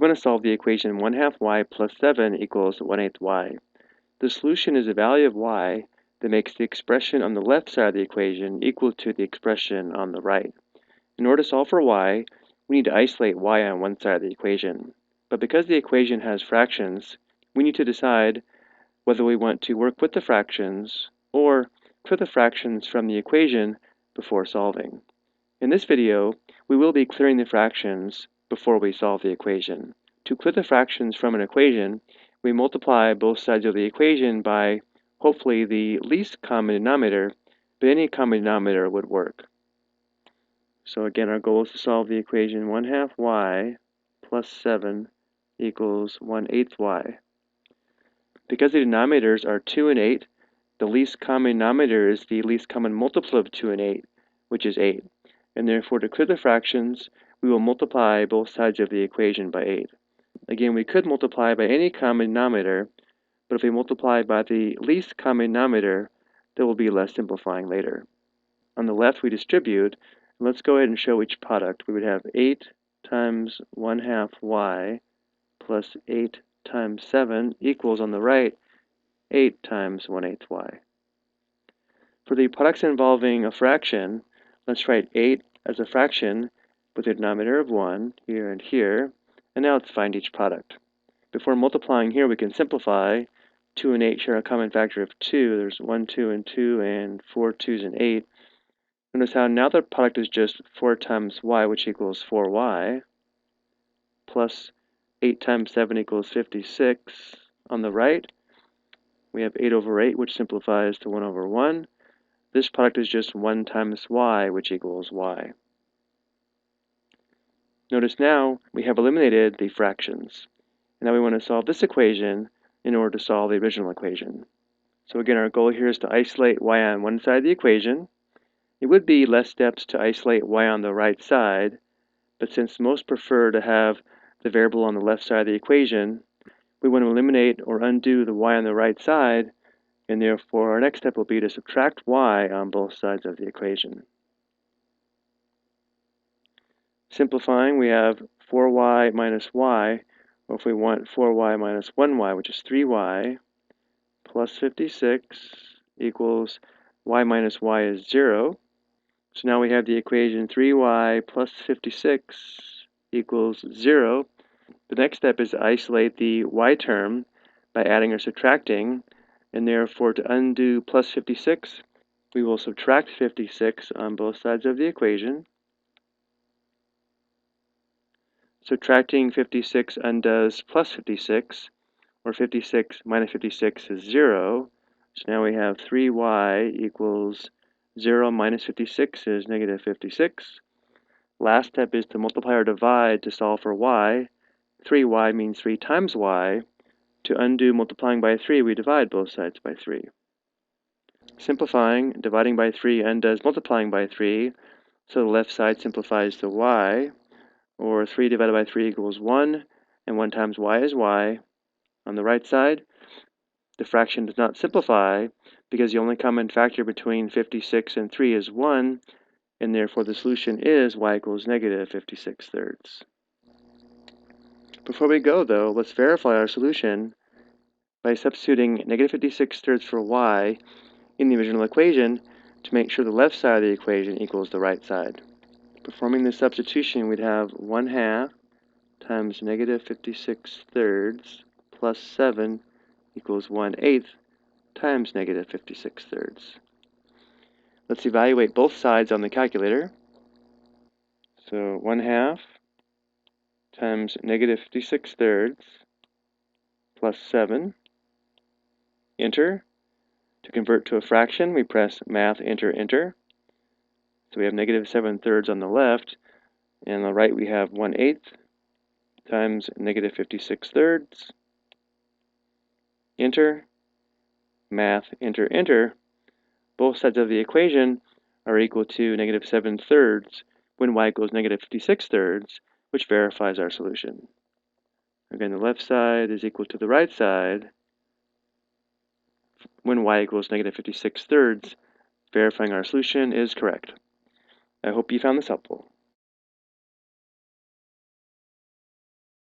want to solve the equation 1/2 y plus 7 equals 1/8 y. The solution is a value of y that makes the expression on the left side of the equation equal to the expression on the right. In order to solve for y, we need to isolate y on one side of the equation. But because the equation has fractions, we need to decide whether we want to work with the fractions or clear the fractions from the equation before solving. In this video, we will be clearing the fractions before we solve the equation. To clear the fractions from an equation, we multiply both sides of the equation by, hopefully, the least common denominator, but any common denominator would work. So again, our goal is to solve the equation 1/2 y plus 7 equals 1/8 y. Because the denominators are 2 and 8, the least common denominator is the least common multiple of 2 and 8, which is 8. And therefore, to clear the fractions, we will multiply both sides of the equation by 8. Again, we could multiply by any common denominator, but if we multiply by the least common denominator, there will be less simplifying later. On the left, we distribute. Let's go ahead and show each product. We would have 8 times 1/2 y plus 8 times 7 equals, on the right, 8 times 1/8 y. For the products involving a fraction, let's write 8 as a fraction with a denominator of 1 here and here, and now let's find each product. Before multiplying here, we can simplify. 2 and 8 share a common factor of 2. There's 1, 2, and 2, and 4 2's and 8. Notice how now the product is just 4 times y, which equals 4y, plus 8 times 7 equals 56. On the right, we have 8 over 8, which simplifies to 1 over 1. This product is just 1 times y, which equals y. Notice now we have eliminated the fractions. And now we want to solve this equation in order to solve the original equation. So again, our goal here is to isolate y on one side of the equation. It would be less steps to isolate y on the right side, but since most prefer to have the variable on the left side of the equation, we want to eliminate or undo the y on the right side, and therefore our next step will be to subtract y on both sides of the equation. Simplifying, we have 4y minus y, or if we want 4y minus 1y, which is 3y, plus 56 equals y minus y is 0. So now we have the equation 3y plus 56 equals 0. The next step is to isolate the y term by adding or subtracting, and therefore to undo plus 56, we will subtract 56 on both sides of the equation. Subtracting 56 undoes plus 56, or 56 minus 56 is 0. So now we have 3y equals 0 minus 56 is negative 56. Last step is to multiply or divide to solve for y. 3y means 3 times y. To undo multiplying by 3, we divide both sides by 3. Simplifying, dividing by 3 undoes multiplying by 3, so the left side simplifies to y, or 3 divided by 3 equals 1, and 1 times y is y. On the right side, the fraction does not simplify because the only common factor between 56 and 3 is 1, and therefore the solution is y equals negative 56 thirds. Before we go, though, let's verify our solution by substituting negative 56 thirds for y in the original equation to make sure the left side of the equation equals the right side. Performing this substitution, we'd have 1/2 times negative 56 thirds plus 7 equals 1/8 times negative 56 thirds. Let's evaluate both sides on the calculator. So 1/2 times negative 56 thirds plus 7. Enter. To convert to a fraction, we press Math, Enter, Enter. So we have negative 7 thirds on the left, and on the right we have 1/8 times negative 56 thirds. Enter. Math, Enter, Enter. Both sides of the equation are equal to negative 7 thirds when y equals negative 56 thirds, which verifies our solution. Again, the left side is equal to the right side when y equals negative 56 thirds, verifying our solution is correct. I hope you found this helpful.